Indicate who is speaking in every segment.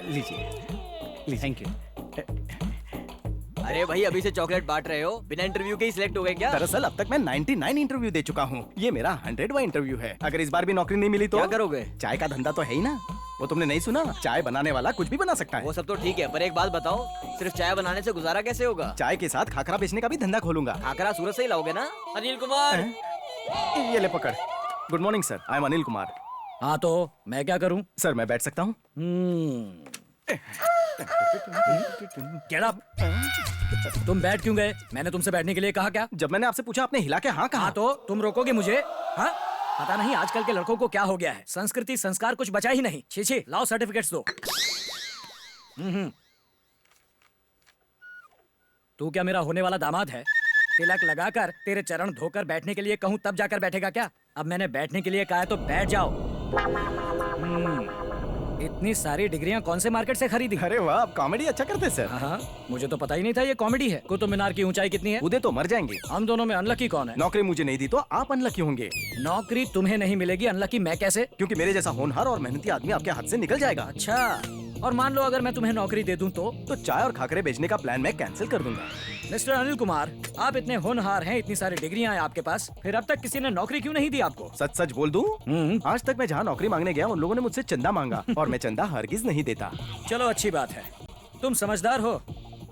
Speaker 1: लीजिए। Thank you.
Speaker 2: अरे भाई अभी से चॉकलेट बांट रहे हो, बिना इंटरव्यू के ही सिलेक्ट हो गए क्या?
Speaker 1: दरअसल अब तक मैं 99 इंटरव्यू दे चुका हूँ। ये मेरा 100वां इंटरव्यू है। अगर इस बार भी नौकरी नहीं मिली तो
Speaker 2: क्या करोगे?
Speaker 1: चाय का धंधा तो है ही ना। वो तुमने नहीं सुना? चाय बनाने वाला कुछ भी बना सकता है।
Speaker 2: वो सब तो ठीक है, पर एक बात बताओ, सिर्फ चाय बनाने से गुजारा कैसे होगा?
Speaker 1: चाय के साथ खाखरा बेचने का भी धंधा खोलूंगा।
Speaker 2: खाकरा सूरत से ही लाओगे ना? अनिल कुमार।
Speaker 1: ये ले पकड़। Good morning sir, I am Anil Kumar.
Speaker 3: हाँ तो मैं क्या करूं?
Speaker 1: सर मैं बैठ सकता हूँ?
Speaker 3: Get up! तुम बैठ क्यों गए? मैंने तुमसे बैठने के लिए कहा क्या?
Speaker 1: जब मैंने आपसे पूछा आपने हिला के हाँ कहा।
Speaker 3: हाँ तो तुम रोकोगे मुझे? हाँ? पता नहीं आजकल के लड़कों को क्या हो गया है, संस्कृति संस्कार कुछ बचा ही नहीं। छी लाओ सर्टिफिकेट्स दो। तू क्या मेरा होने वाला दामाद है? तिलक लगाकर तेरे चरण धोकर बैठने के लिए कहूँ तब जाकर बैठेगा क्या? अब मैंने बैठने के लिए कहा है तो बैठ जाओ। इतनी सारी डिग्रियां कौन से मार्केट से खरीदी?
Speaker 1: अरे वाह, आप कॉमेडी अच्छा करते सर।
Speaker 3: हाँ, मुझे तो पता ही नहीं था ये कॉमेडी है। कुतुब मीनार की ऊंचाई कितनी है?
Speaker 1: उदय तो मर जाएंगे।
Speaker 3: हम दोनों में अनलकी कौन है?
Speaker 1: नौकरी मुझे नहीं दी तो आप अनलकी होंगे।
Speaker 3: नौकरी तुम्हें नहीं मिलेगी, अनलकी मैं कैसे?
Speaker 1: क्योंकि मेरे जैसा होनहार और मेहनती आदमी आपके हाथ से निकल जाएगा।
Speaker 3: अच्छा, और मान लो अगर मैं तुम्हें नौकरी दे दूं तो
Speaker 1: चाय और खाकरे बेचने का प्लान मैं कैंसिल कर दूंगा।
Speaker 3: मिस्टर अनिल कुमार, आप इतने होनहार हैं, इतनी सारी डिग्रियां हैं आपके पास, फिर अब तक किसी ने नौकरी क्यों नहीं दी आपको?
Speaker 1: सच सच बोल दूं? आज तक मैं जहाँ नौकरी मांगने गया उन लोगों ने मुझसे चंदा मांगा और मैं चंदा हरगिज नहीं देता।
Speaker 3: चलो अच्छी बात है, तुम समझदार हो,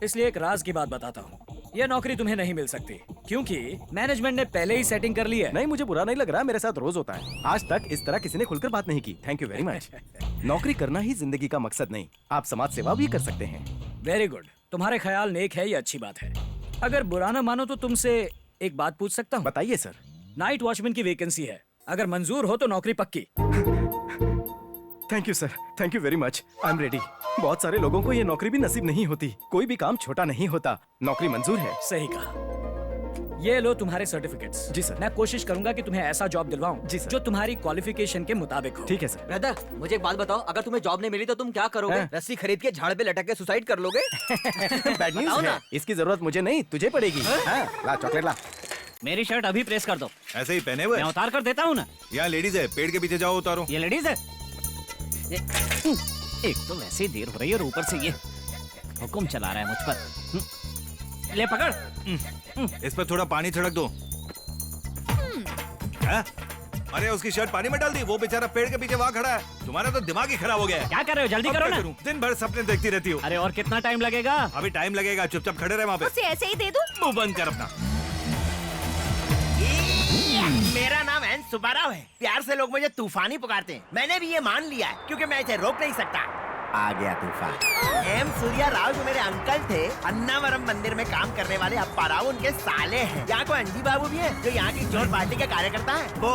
Speaker 3: इसलिए एक राज की बात बताता हूँ। ये नौकरी तुम्हें नहीं मिल सकती क्योंकि मैनेजमेंट ने पहले ही सेटिंग कर ली है।
Speaker 1: नहीं, मुझे बुरा नहीं लग रहा, मेरे साथ रोज होता है। आज तक इस तरह किसी ने खुलकर बात नहीं की। Thank you very much. नौकरी करना ही जिंदगी का मकसद नहीं, आप समाज सेवा भी कर सकते हैं।
Speaker 3: वेरी गुड, तुम्हारे ख्याल नेक है, ये अच्छी बात है। अगर बुरा ना मानो तो तुमसे एक बात पूछ सकता हूँ?
Speaker 1: बताइए सर।
Speaker 3: नाइट वॉचमैन की वैकेंसी है, अगर मंजूर हो तो नौकरी पक्की।
Speaker 1: Thank you sir, thank you very much, I am ready. बहुत सारे लोगों को ये नौकरी भी नसीब नहीं होती। कोई भी काम छोटा नहीं होता। नौकरी मंजूर है।
Speaker 3: सही कहा। ये लो तुम्हारे सर्टिफिकेट्स।
Speaker 1: जी सर।
Speaker 3: मैं कोशिश करूंगा कि तुम्हें ऐसा जॉब दिलवाऊं
Speaker 1: जी सर।
Speaker 3: जो तुम्हारी क्वालिफिकेशन के मुताबिक हो।
Speaker 1: ठीक है सर।
Speaker 2: ब्रदर, मुझे एक बात बताओ, अगर तुम्हें जॉब नहीं मिली तो तुम क्या करोगे? रस्सी खरीद के झाड़ पे लटक के सुसाइड कर लोगे?
Speaker 1: बैड न्यूज़ है, इसकी जरूरत मुझे नहीं तुझे पड़ेगी। ला चॉकलेट ला।
Speaker 4: मेरी शर्ट अभी प्रेस कर दो।
Speaker 5: ऐसे ही पहने हुए?
Speaker 4: मैं उतार कर देता हूँ ना।
Speaker 5: यहाँ लेडीज है, पेड़ के पीछे जाओ, उतारो।
Speaker 4: ये लेडीज है। एक तो वैसे ही देर हो रही है और ऊपर से ये हुक्म चला रहा है मुझ पर। ले पकड़।
Speaker 5: इस पर थोड़ा पानी छिड़क दो। अरे उसकी शर्ट पानी में डाल दी, वो बेचारा पेड़ के पीछे वहाँ खड़ा है। तुम्हारा तो दिमाग ही खराब हो गया है।
Speaker 4: क्या कर रहे हो? जल्दी करो ना।
Speaker 5: दिन भर सपने देखती रहती हो।
Speaker 4: अरे और कितना टाइम लगेगा?
Speaker 5: अभी टाइम लगेगा, चुपचाप खड़े रहे वहाँ पे।
Speaker 6: उसे ऐसे ही दे दूं?
Speaker 5: मुंह बंद कर अपना।
Speaker 7: मेरा नाम एन सुब्बाराव है। प्यार से लोग मुझे तूफानी पुकारते हैं। मैंने भी ये मान लिया है क्योंकि मैं इसे रोक नहीं सकता। आ गया तूफान। एम सूर्या राव जो मेरे अंकल थे, अन्नावरम मंदिर में काम करने वाले अप्पा राव उनके साले हैं। यहाँ को अंजी बाबू भी है जो यहाँ की चोर पार्टी के कार्यकर्ता है। वो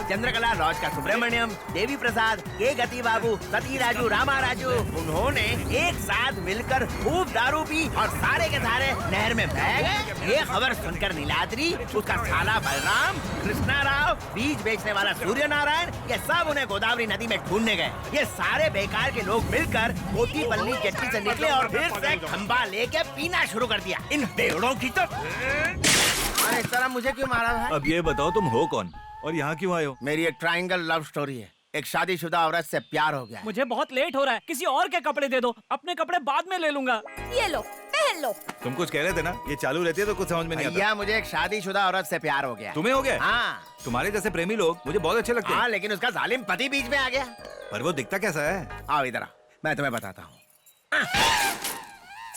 Speaker 7: चंद्रकला लॉज का सुब्रमण्यम, देवी प्रसाद, के गति बाबू, सती राजू, रामा राजू, उन्होंने एक साथ मिलकर खूब दारू पी और सारे के सारे नहर में बह गए। ये खबर सुनकर नीलाद्री, उसका साला बलराम, कृष्णा राव, बीज बेचने वाला सूर्य नारायण, ये सब उन्हें गोदावरी नदी में ढूंढने गए। ये सारे बेकार के लोग मिलकर मोती पल्ली जेट्टी से निकले और फिर से खंबा लेके पीना शुरू कर दिया। इन बेवड़ों की तो। अरे इस तरह मुझे क्यों मारा है?
Speaker 5: अब ये बताओ तुम हो कौन और यहाँ क्यों आए हो?
Speaker 7: मेरी एक ट्रायंगल लव स्टोरी है। एक शादीशुदा औरत से प्यार हो गया।
Speaker 3: मुझे बहुत लेट हो रहा है, किसी और के कपड़े दे दो, अपने कपड़े बाद में ले लूंगा।
Speaker 6: ये लो, पहन लो।
Speaker 5: तुम कुछ कह रहे थे ना, ये चालू रहती है तो कुछ समझ में नहीं आता।
Speaker 7: भैया मुझे एक शादीशुदा औरत से प्यार हो गया।
Speaker 5: तुम्हें हो गया?
Speaker 7: हाँ।
Speaker 5: तुम्हारे जैसे प्रेमी लोग मुझे बहुत अच्छे लगते हैं।
Speaker 7: हाँ, लेकिन उसका जालिम पति बीच में आ गया।
Speaker 5: पर वो दिखता कैसा है?
Speaker 7: आओ इधर आओ, मैं तुम्हें बताता हूँ।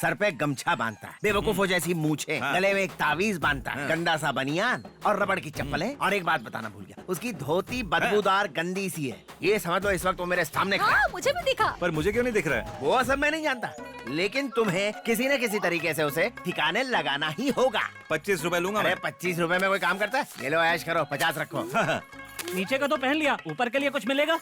Speaker 7: सर पे गमछा बांधता है, बेवकूफों जैसी मूछें, गले में एक तावीज बांधता है, गंदा सा बनियान और रबड़ की चप्पल है। और एक बात बताना भूल गया, उसकी धोती बदबूदार गंदी सी है। ये समझ लो इस वक्त वो मेरे सामने खड़ा है।
Speaker 6: हाँ, मुझे भी दिखा।
Speaker 5: पर मुझे क्यों नहीं दिख रहा है?
Speaker 7: वो सब मैं नहीं जानता, लेकिन तुम्हें किसी न किसी तरीके से उसे ठिकाने लगाना ही होगा।
Speaker 5: 25 रुपए लूंगा।
Speaker 7: अरे 25 रुपए में कोई काम करता है? ये लो ऐश करो, 50 रखो।
Speaker 3: नीचे का तो पहन लिया, ऊपर के लिए कुछ मिलेगा?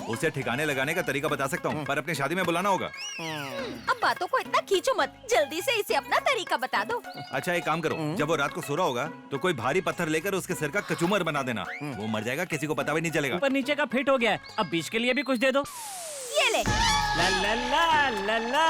Speaker 5: उसे ठिकाने लगाने का तरीका बता सकता हूँ, पर अपनी शादी में बुलाना होगा।
Speaker 6: अब बातों को इतना खींचो मत, जल्दी से इसे अपना तरीका बता दो।
Speaker 5: अच्छा एक काम करो, जब वो रात को सो रहा होगा तो कोई भारी पत्थर लेकर उसके सिर का कचूमर बना देना। वो मर जाएगा, किसी को पता भी नहीं चलेगा।
Speaker 3: ऊपर नीचे का फिट हो गया है, अब बीच के लिए भी कुछ दे दो।
Speaker 6: ये ले।
Speaker 3: ला ला ला ला ला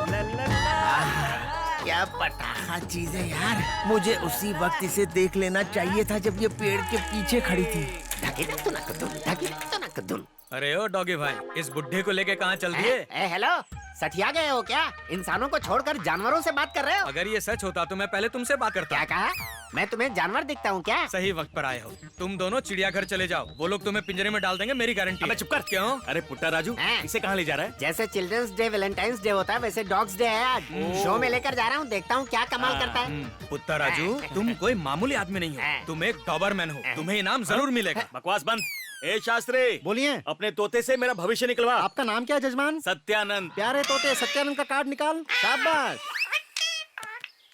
Speaker 3: ला ला ला।
Speaker 7: क्या पटाखा चीज है यार। मुझे उसी वक्त इसे देख लेना चाहिए था जब ये पेड़ के पीछे खड़ी थी। ढाकी तो ना कदुल, ढाकी तो ना कदुल।
Speaker 3: अरे ओ डॉगी भाई, इस बुड्ढे को लेके कहाँ चल दिए?
Speaker 7: हेलो, सठिया गए हो क्या? इंसानों को छोड़कर जानवरों से बात कर रहे हो?
Speaker 3: अगर ये सच होता तो मैं पहले तुमसे बात करता।
Speaker 7: क्या कहा? मैं तुम्हें जानवर दिखता हूँ क्या?
Speaker 3: सही वक्त पर आए हो। तुम दोनों चिड़ियाघर चले जाओ, वो लोग तुम्हें पिंजरे में डाल देंगे, मेरी गारंटी।
Speaker 8: अबे चुप कर।
Speaker 3: क्यों?
Speaker 8: अरे पुट्टा राजू,
Speaker 7: हैं?
Speaker 8: इसे कहाँ ले जा रहा है?
Speaker 7: जैसे चिल्ड्रंस डे वैलेंटाइंस डे होता है वैसे डॉग्स डे है आज। शो में लेकर जा रहा हूँ, देखता हूँ क्या कमाल करता है।
Speaker 3: पुत्ता राजू, तुम कोई मामूली आदमी नहीं हो, तुम एक डॉबरमैन हो, तुम्हें इनाम जरूर मिलेगा।
Speaker 8: बकवास बंद। ए शास्त्री,
Speaker 9: बोलिए।
Speaker 8: अपने तोते से मेरा भविष्य निकलवा।
Speaker 9: आपका नाम क्या है जजमान?
Speaker 8: सत्यानंद।
Speaker 9: प्यारे तोते, सत्यानंद का कार्ड निकाल। शाबाश।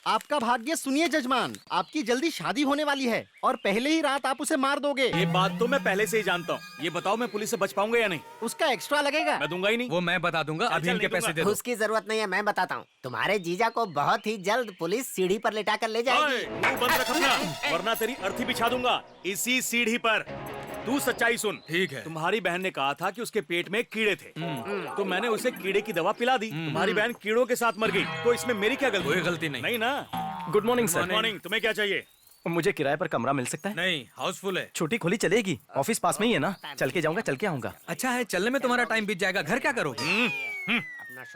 Speaker 9: आपका भाग्य सुनिए जजमान, आपकी जल्दी शादी होने वाली है और पहले ही रात आप उसे मार दोगे।
Speaker 8: ये बात तो मैं पहले से ही जानता हूँ। ये बताओ मैं पुलिस से बच पाऊंगा या नहीं?
Speaker 9: उसका एक्स्ट्रा लगेगा।
Speaker 8: मैं दूंगा ही नहीं।
Speaker 3: वो मैं बता दूंगा, अभी
Speaker 8: चल,
Speaker 3: इनके
Speaker 8: नहीं
Speaker 3: पैसे दे दो।
Speaker 7: उसकी जरूरत नहीं है, मैं बताता हूँ। तुम्हारे जीजा को बहुत ही जल्द पुलिस सीढ़ी पर लेटा कर ले जाएगी।
Speaker 8: ओए, मुंह बंद रख अपना, वरना तेरी अर्थी बिछा दूंगा इसी सीढ़ी पर। तू सच्चाई सुन।
Speaker 3: ठीक है।
Speaker 8: तुम्हारी बहन ने कहा था कि उसके पेट में कीड़े थे, तो मैंने उसे कीड़े की दवा पिला दी। तुम्हारी बहन कीड़ों के साथ मर गई, तो इसमें मेरी क्या गलती?
Speaker 3: कोई गलती नहीं।
Speaker 8: नहीं ना।
Speaker 1: Good morning sir.
Speaker 8: Good morning. तुम्हें क्या चाहिए?
Speaker 1: मुझे किराए पर कमरा मिल सकता है?
Speaker 3: नहीं, हाउसफुल है।
Speaker 1: छोटी खोली चलेगी? ऑफिस पास में ही है ना? चल के जाऊंगा, चल के आऊंगा।
Speaker 3: अच्छा है, चलने में तुम्हारा टाइम बीत जाएगा, घर क्या करोगे?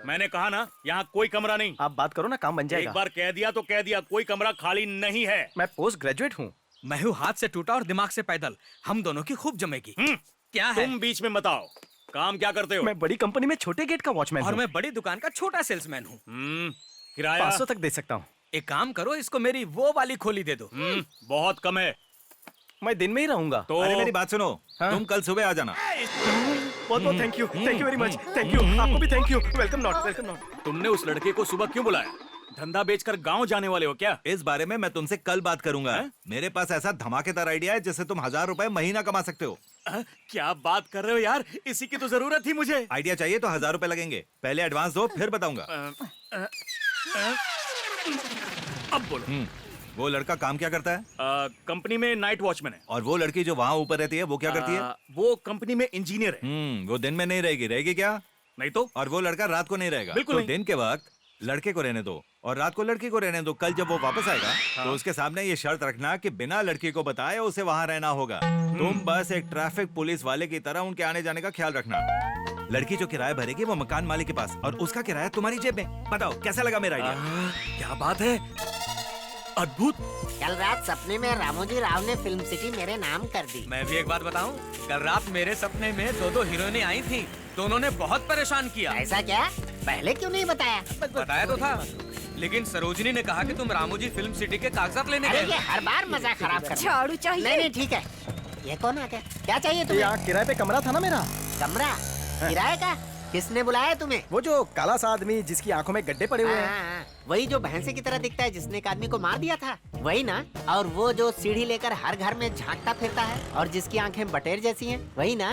Speaker 8: मैंने कहा ना, यहाँ कोई कमरा नहीं।
Speaker 1: आप बात करो ना, काम बन
Speaker 8: एक
Speaker 1: जाएगा।
Speaker 8: बार कह दिया तो कह दिया, कोई कमरा खाली नहीं है।
Speaker 1: मैं पोस्ट ग्रेजुएट हूँ।
Speaker 3: मैं हूँ हाथ से टूटा और दिमाग से पैदल, हम दोनों की खूब जमेगी। क्या है?
Speaker 8: तुम बीच में मत आओ। काम क्या करते हो?
Speaker 1: मैं बड़ी कंपनी में छोटे गेट का वॉचमैन
Speaker 3: और
Speaker 1: हूँ।
Speaker 3: मैं बड़ी दुकान का छोटा सेल्समैन हूँ।
Speaker 8: किराया
Speaker 1: 500 तक दे सकता हूँ।
Speaker 3: एक काम करो, इसको मेरी वो वाली खोली दे दो।
Speaker 8: बहुत कम है।
Speaker 1: मैं दिन में ही रहूंगा।
Speaker 8: तो
Speaker 5: अरे मेरी बात सुनो,
Speaker 1: हाँ?
Speaker 5: तुम कल सुबह आ जाना।
Speaker 1: बहुत बहुत thank you very much. Thank you, आपको भी thank you. Welcome not, welcome not.
Speaker 8: तुमने उस लड़के को सुबह क्यों बुलाया? धंधा बेचकर गांव जाने वाले हो क्या?
Speaker 5: इस बारे में मैं तुमसे कल बात करूंगा। मेरे पास ऐसा धमाकेदार आइडिया है जिससे तुम 1000 रुपए महीना कमा सकते हो।
Speaker 8: क्या बात कर रहे हो यार, इसी की तो जरूरत थी मुझे।
Speaker 5: आइडिया चाहिए तो 1000 रुपए लगेंगे। पहले एडवांस दो, फिर बताऊंगा।
Speaker 8: अब बोलो।
Speaker 5: वो लड़का काम क्या करता है?
Speaker 8: कंपनी में नाइट वॉचमैन है।
Speaker 5: और वो लड़की जो वहाँ ऊपर रहती है वो क्या करती है?
Speaker 8: वो कंपनी में इंजीनियर है।
Speaker 5: वो दिन में नहीं रहेगी, रहेगी क्या?
Speaker 8: नहीं तो?
Speaker 5: और वो लड़का रात को नहीं रहेगा।
Speaker 8: बिल्कुल
Speaker 5: तो
Speaker 8: नहीं।
Speaker 5: दिन के वक्त लड़के को रहने दो और रात को लड़की को रहने दो। कल जब वो वापस आएगा तो उसके सामने ये शर्त रखना कि बिना लड़की को बताए उसे वहाँ रहना होगा। तुम बस एक ट्रैफिक पुलिस वाले की तरह उनके आने जाने का ख्याल रखना। लड़की जो किराया भरेगी वो मकान मालिक के पास और उसका किराया तुम्हारी जेब में। बताओ कैसा लगा मेरा आइडिया?
Speaker 8: क्या बात है, अद्भुत।
Speaker 7: कल रात सपने में रामोजी राव ने फिल्म सिटी मेरे नाम कर दी।
Speaker 3: मैं भी एक बात बताऊं, कल रात मेरे सपने में दो हीरोइनें आई थी, दोनों ने बहुत परेशान किया।
Speaker 7: ऐसा क्या? पहले क्यों नहीं बताया?
Speaker 3: बताया तो था, लेकिन सरोजिनी ने कहा कि तुम रामोजी फिल्म सिटी के कागजात लेने
Speaker 7: अरे
Speaker 3: गए।
Speaker 7: ये हर बार मजाक खराब कर।
Speaker 6: झाड़ू चाहिए?
Speaker 7: नहीं नहीं ठीक है। ये कौन आ गया? क्या चाहिए तुम्हें?
Speaker 1: यहाँ किराए पे कमरा था ना मेरा।
Speaker 7: कमरा? किराए का? किसने बुलाया तुम्हें?
Speaker 1: वो जो काला सा आदमी जिसकी आंखों में गड्ढे पड़े हुए हैं।
Speaker 7: हाँ, वही जो भैंसे की तरह दिखता है जिसने एक आदमी को मार दिया था, वही ना? और वो जो सीढ़ी लेकर हर घर में झांकता फिरता है और जिसकी आंखें बटेर जैसी हैं, वही ना?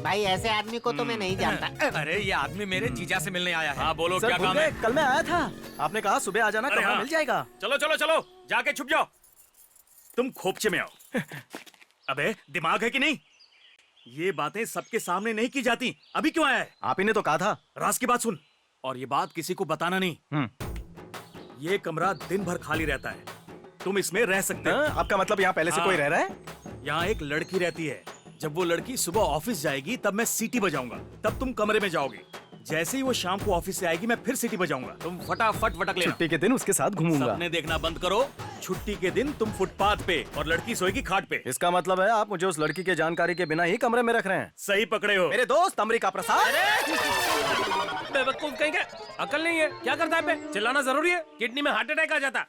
Speaker 7: भाई ऐसे आदमी को तो मैं नहीं जानता।
Speaker 3: अरे ये आदमी मेरे जीजा से मिलने आया है।
Speaker 8: हाँ बोलो,
Speaker 1: सर
Speaker 8: क्या
Speaker 1: भूल
Speaker 8: काम
Speaker 1: गए,
Speaker 8: है?
Speaker 1: कल मैं आया था, आपने कहा सुबह आ जाना,
Speaker 8: अरे
Speaker 1: कमरा
Speaker 8: हाँ।
Speaker 1: मिल जाएगा।
Speaker 8: चलो चलो चलो, जाके छुप जाओ। तुम खोपचे में आओ। अबे दिमाग है कि नहीं? ये बातें सबके सामने नहीं की जाती। अभी क्यों आया है?
Speaker 1: आप ही ने तो कहा था।
Speaker 8: राज की बात सुन, और ये बात किसी को बताना नहीं। ये कमरा दिन भर खाली रहता है, तुम इसमें रह सकते हो।
Speaker 1: आपका मतलब यहाँ पहले से कोई रह रहा है?
Speaker 8: यहाँ एक लड़की रहती है। जब वो लड़की सुबह ऑफिस जाएगी तब मैं सीटी बजाऊंगा, तब तुम कमरे में जाओगे। जैसे ही वो शाम को ऑफिस से आएगी मैं फिर सीटी बजाऊंगा, तुम फटाफट भटक लेना।
Speaker 1: छुट्टी के दिन उसके साथ घूमूंगा।
Speaker 8: सपने देखना बंद करो। छुट्टी के दिन तुम फुटपाथ पे और लड़की सोएगी खाट पे।
Speaker 1: इसका मतलब है आप मुझे उस लड़की के जानकारी के बिना ही कमरे में रख रहे हैं।
Speaker 8: सही पकड़े हो।
Speaker 1: मेरे दोस्त अमरीका प्रसाद।
Speaker 10: बेवकूफ कहीं के, अकल नहीं है, क्या करता है बे? चिल्लाना जरूरी है? किडनी में हार्ट अटैक आ जाता।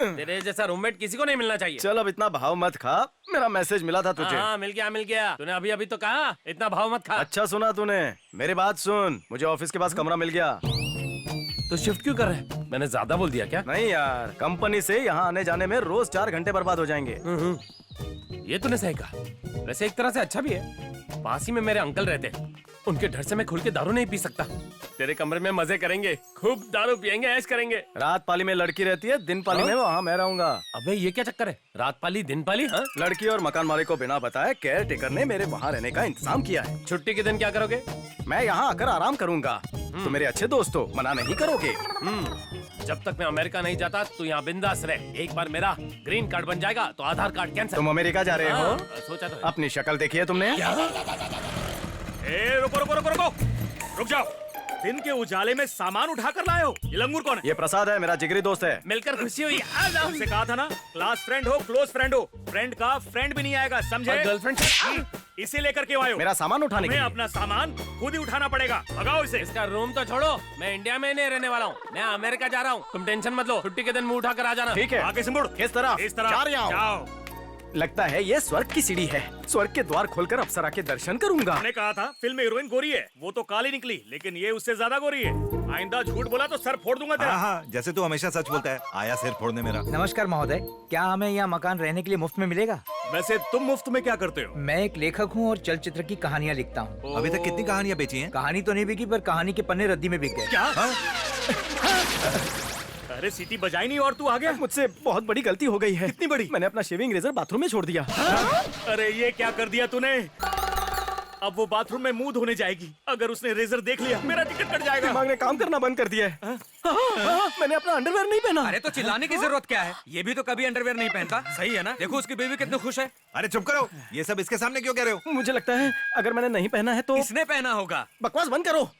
Speaker 10: तेरे जैसा रूममेट किसी को नहीं मिलना चाहिए।
Speaker 1: चल अब इतना भाव मत खा, मेरा मैसेज मिला था तुझे।
Speaker 10: हाँ मिल गया। तूने अभी अभी तो कहा इतना भाव मत खा।
Speaker 1: अच्छा सुना तूने, मेरी बात सुन, मुझे ऑफिस के पास कमरा मिल गया।
Speaker 10: तो शिफ्ट क्यों कर रहे हैं? मैंने ज्यादा बोल दिया क्या?
Speaker 1: नहीं यार, कंपनी से यहाँ आने जाने में रोज 4 घंटे बर्बाद हो जाएंगे।
Speaker 10: ये तूने सही कहा। वैसे एक तरह से अच्छा भी है, पास ही में मेरे अंकल रहते हैं, उनके डर से मैं खुल के दारू नहीं पी सकता। तेरे कमरे में मजे करेंगे, खूब दारू पियेंगे, ऐश करेंगे।
Speaker 1: रात पाली में लड़की रहती है, दिन पाली में वहाँ मैं रहूंगा।
Speaker 10: अबे ये क्या चक्कर है? रात पाली दिन पाली? हाँ?
Speaker 1: लड़की और मकान मालिक को बिना बताए केयर टेकर ने मेरे वहाँ रहने का इंतजाम किया है।
Speaker 10: छुट्टी के दिन क्या करोगे?
Speaker 1: मैं यहाँ आकर आराम करूंगा, तो मेरे अच्छे दोस्त हो, मना नहीं करोगे।
Speaker 10: जब तक मैं अमेरिका नहीं जाता तू यहाँ बिंदास रह। एक बार मेरा ग्रीन कार्ड बन जाएगा तो आधार कार्ड कैंसिल।
Speaker 1: तुम अमेरिका जा रहे हो?
Speaker 10: सोचा तो है।
Speaker 1: अपनी शक्ल देखी है तुमने?
Speaker 8: ए रुको रुको रुको रुको, रुक जाओ। दिन के उजाले में सामान उठा कर लाए हो। ये लंगूर कौन है?
Speaker 1: ये प्रसाद है, मेरा जिगरी दोस्त है।
Speaker 10: मिलकर खुशी हुई। आ जाओ।
Speaker 8: तुमसे कहा था ना, क्लास फ्रेंड हो, क्लोज फ्रेंड हो, फ्रेंड का फ्रेंड भी नहीं आएगा, समझे?
Speaker 10: और गर्लफ्रेंड?
Speaker 8: इसे लेकर क्यों आए हो?
Speaker 1: मेरा सामान उठाने के
Speaker 8: तुम्हें
Speaker 1: लिए।
Speaker 8: अपना सामान खुद ही उठाना पड़ेगा। भगाओ इसे।
Speaker 10: इसका रूम तो छोड़ो, मैं इंडिया में नहीं रहने वाला हूँ, मैं अमेरिका जा रहा हूँ। तुम टेंशन मत लो, छुट्टी के दिन मुंह उठा कर आ जाना।
Speaker 1: ठीक है।
Speaker 8: आगे से मुड़।
Speaker 1: किस तरह?
Speaker 8: इस तरह।
Speaker 1: जा रहा हूं।
Speaker 8: जाओ।
Speaker 1: लगता है ये स्वर्ग की सीढ़ी है। स्वर्ग के द्वार खोलकर अप्सरा के दर्शन करूंगा।
Speaker 8: मैंने कहा था फिल्म हीरोइन गोरी है, वो तो काली निकली, लेकिन ये उससे ज्यादा गोरी है। आइंदा झूठ बोला तो सर फोड़ दूंगा तेरा।
Speaker 5: हाँ हाँ, जैसे तू हमेशा सच बोलता है। आया सिर फोड़ने मेरा।
Speaker 2: नमस्कार महोदय, क्या हमें यहाँ मकान रहने के लिए मुफ्त में मिलेगा?
Speaker 8: वैसे तुम मुफ्त में क्या करते हो?
Speaker 2: मैं एक लेखक हूँ और चलचित्र की कहानियाँ लिखता हूँ।
Speaker 5: अभी तक कितनी कहानियां बेची हैं?
Speaker 2: कहानी तो नहीं बिकी, पर कहानी के पन्ने रद्दी में बिक गए।
Speaker 8: क्या?
Speaker 5: हाँ?
Speaker 8: अरे सीटी बजाई नहीं और तू आ गया।
Speaker 1: मुझसे बहुत बड़ी गलती हो गई है।
Speaker 8: कितनी बड़ी?
Speaker 1: मैंने अपना शेविंग रेजर बाथरूम में छोड़ दिया।
Speaker 8: अरे ये क्या कर दिया तूने? अब वो बाथरूम में मुंह धोने जाएगी, अगर उसने रेजर देख लिया मेरा टिकट कट जाएगा।
Speaker 1: दिमाग ने काम करना बंद कर दिया है। मैंने अपना अंडरवेयर नहीं पहना।
Speaker 2: अरे तो चिल्लाने की जरूरत क्या है? ये भी तो कभी अंडरवेयर नहीं पहनता, सही है ना? देखो उसकी बेबी कितनी खुश है।
Speaker 5: अरे चुप करो, ये सब इसके सामने क्यों कह रहे हो?
Speaker 1: मुझे लगता है अगर मैंने नहीं पहना है तो
Speaker 2: किसने पहना होगा?
Speaker 1: बकवास बंद करो।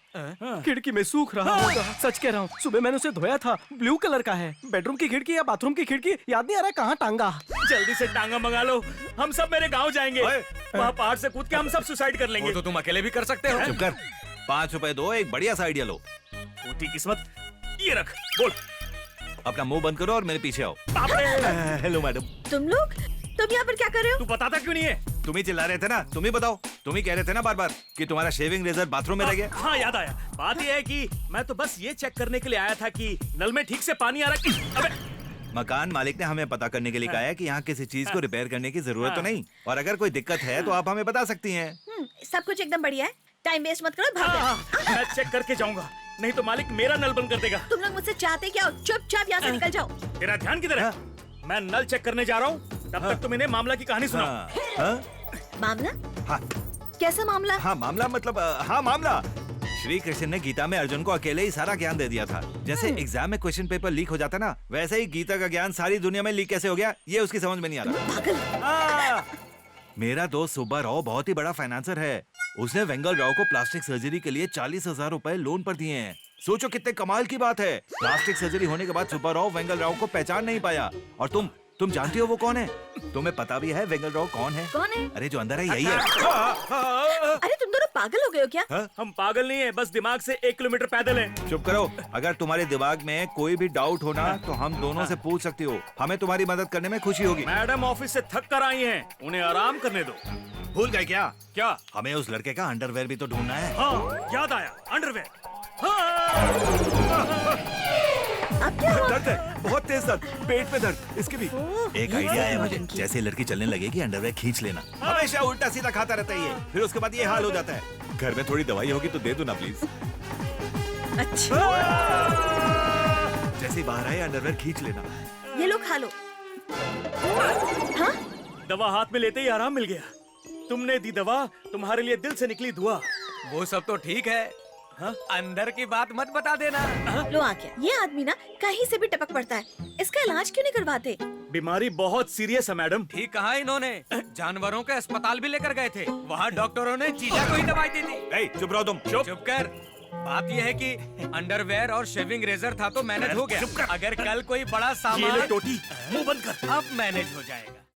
Speaker 1: खिड़की में सूख रहा होगा। सच कह रहा हूँ, सुबह मैंने उसे धोया था, ब्लू कलर का है। बेडरूम की खिड़की या बाथरूम की खिड़की याद नहीं आ रहा है कहाँ टांगा।
Speaker 8: जल्दी से टांगा मंगा लो, हम सब मेरे गांव जाएंगे।
Speaker 5: ओए।
Speaker 8: वहाँ पहाड़ से कूद के हम सब सुसाइड कर लेंगे।
Speaker 2: वो तो तुम अकेले भी कर सकते हो।
Speaker 5: चुप कर। 5 रुपए दो, एक बढ़िया सा आइडिया लो।
Speaker 8: छोटी किस्मत, ये रख, बोल।
Speaker 5: अपना मुंह बंद करो और मेरे पीछे आओ।
Speaker 8: बाप रे,
Speaker 5: हेलो मैडम।
Speaker 6: तुम लोग तुम यहाँ पर क्या कर रहे हो?
Speaker 8: तू बताता क्यों नहीं है?
Speaker 5: तुम ही चिल्ला रहे थे ना, तुम ही बताओ। तुम ही कह रहे थे ना बार बार कि तुम्हारा शेविंग रेजर बाथरूम में रह गया।
Speaker 8: हाँ याद आया। बात यह है कि मैं तो बस ये चेक करने के लिए आया था कि नल में ठीक से पानी आ रहा है। अबे
Speaker 5: मकान मालिक ने हमें पता करने के लिए कहा है कि यहाँ किसी चीज को रिपेयर करने की जरूरत तो नहीं, और अगर कोई दिक्कत है तो आप हमें बता सकती हैं।
Speaker 6: सब कुछ एकदम बढ़िया है, टाइम वेस्ट मत करो, भागो।
Speaker 8: हाँ, मैं चेक करके जाऊंगा, नहीं तो मालिक मेरा नल बंद कर देगा।
Speaker 6: तुम लोग मुझसे चाहते क्या हो? चुपचाप यहाँ से निकल जाओ।
Speaker 8: तेरा ध्यान किधर है? मैं नल चेक करने जा रहा हूँ, तब तक तुम इन्हें मामला की कहानी सुनाओ।
Speaker 5: हाँ, हाँ,
Speaker 6: मामला?
Speaker 5: हाँ,
Speaker 6: कैसा मामला?
Speaker 5: हाँ मामला मतलब हाँ मामला। श्री कृष्ण ने गीता में अर्जुन को अकेले ही सारा ज्ञान दे दिया था। जैसे एग्जाम में क्वेश्चन पेपर लीक हो जाता ना, वैसे ही गीता का ज्ञान सारी दुनिया में लीक कैसे हो गया, ये उसकी समझ में नहीं आ रहा। मेरा दोस्त सुब्बा राव बहुत ही बड़ा फाइनेंसर है। उसने वेंगल राव को प्लास्टिक सर्जरी के लिए 40,000 रुपए लोन पर दिए हैं। सोचो कितने कमाल की बात है। प्लास्टिक सर्जरी होने के बाद सुब्बा राव वेंगल राव को पहचान नहीं पाया। और तुम जानती हो वो कौन है? तुम्हें पता भी है वेंगल राव कौन है?
Speaker 6: कौन है?
Speaker 5: अरे जो अंदर है यही है।
Speaker 6: अरे तुम दोनों पागल हो गए हो क्या?
Speaker 8: हम पागल नहीं है, बस दिमाग से 1 किलोमीटर पैदल है।
Speaker 5: चुप करो। अगर तुम्हारे दिमाग में कोई भी डाउट हो ना तो हम दोनों से पूछ सकती हो। हमें तुम्हारी मदद करने में खुशी होगी।
Speaker 8: मैडम ऑफिस से थक कर आई हैं, उन्हें आराम करने दो।
Speaker 5: भूल गए क्या?
Speaker 8: क्या?
Speaker 5: हमें उस लड़के का अंडरवेयर भी तो ढूंढना है।
Speaker 8: हाँ याद आया, अंडरवेयर।
Speaker 6: अब क्या हुआ?
Speaker 5: दर्द है, बहुत तेज दर्द, पेट में दर्द। इसके भी एक आइडिया है मुझे। जैसे लड़की चलने लगेगी अंडरवेयर खींच लेना। हमेशा उल्टा सीधा खाता रहता है ये, फिर उसके बाद ये हाल हो जाता है। घर में थोड़ी दवाई होगी तो दे दो ना प्लीज।
Speaker 6: अच्छा,
Speaker 5: जैसे ही बाहर आए अंडरवेयर खींच लेना।
Speaker 6: ये लो खा लो। हाँ?
Speaker 8: दवा हाथ में लेते ही आराम मिल गया। तुमने दी दवा, तुम्हारे लिए दिल से निकली दुआ।
Speaker 2: वो सब तो ठीक है, हाँ? अंदर की बात मत बता देना।
Speaker 6: लो आ गया। ये आदमी ना कहीं से भी टपक पड़ता है, इसका इलाज क्यों नहीं करवाते?
Speaker 8: बीमारी बहुत सीरियस है मैडम।
Speaker 2: ठीक कहा इन्होंने, जानवरों के अस्पताल भी लेकर गए थे, वहाँ डॉक्टरों ने चीजा को ही दवाई दी थी।
Speaker 5: चुप रहो तुम।
Speaker 2: चुप कर। बात यह है कि अंडरवेयर और शेविंग रेजर था तो मैनेज हो गया। अगर कल कोई बड़ा
Speaker 8: ये ले
Speaker 2: सामान,
Speaker 8: टोटी, मुंह बंद कर।
Speaker 2: अब मैनेज हो जाएगा।